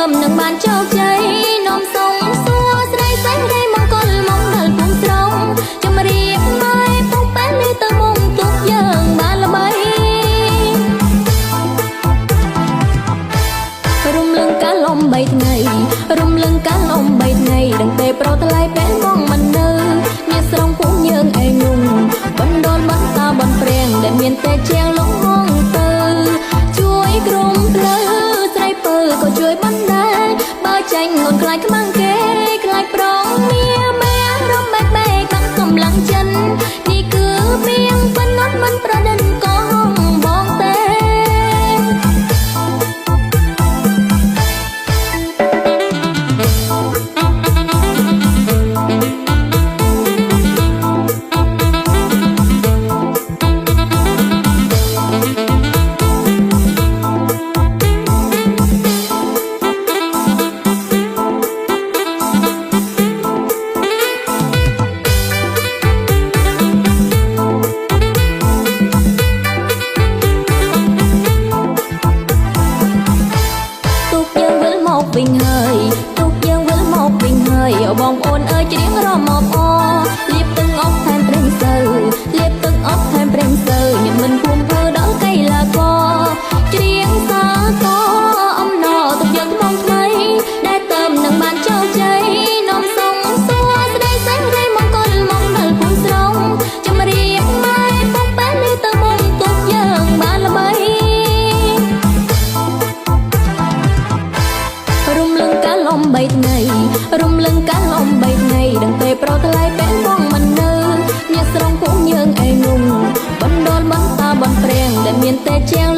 មនឹងបានជោគជ័យនាំសុំសួស្ដីសេរីមង្គលមកដល់ភូមិស្រុកជំរាបម៉ែពុកប៉ែនេះទៅមុំទុកយើងបានល្បីរំលឹងកាលលំ3ថ្ងៃរំលឹងកាលលំ3ថ្ងៃដឹងទេប្រថ្លៃពេលមកមិននៅអ្នកស្រុងភូមិយើងឯងងបណ្ដុលបន្តាបន្ព្រាំងដែលមានតែជាងលងហងទៅជួយក្រុមភ្លឺស្រីពើក៏ជួយបណ្ដាលបើចាញ់ងន់ខ្លាចខ្មាំងគេខ្លាចប្រងមាម៉ែរំបែកបែកបាក់កម្លាំងចិននេះគឺពីងប៉ុណ្ណោះមិនប្រដិនក៏ហងបងទេវិញហើយទុកយើងវិលមកវិញហើយបងប្អូនអើយច្រៀងរមអលៀបទឹកអប់ថែមព្រេងសើលៀបទឹកអប់ថែមព្រេងសើញមិនភូមិធ្វើដល់កៃឡាករច្រៀងសាកអំណរទុកយើងថ្មថ្មីដែលទៅនឹងបានជោគជ័យនាំសុំសួស្ដីសេរីមង្គលមកដល់ភូមិស្រុកជំរាបម៉ែពុកប៉ែនេះទៅមុំទុកយើងបានល្បីរំលឹងកាលលំ3ថ្ងៃរំលឹងកាលលំ3ថ្ងៃដឹងទេប្រថ្លៃពេលមកមិននៅអ្នកស្រុងភូមិយើងឯងងបណ្ដុលបន្តាបន្ព្រាំងដែលមានតែជាង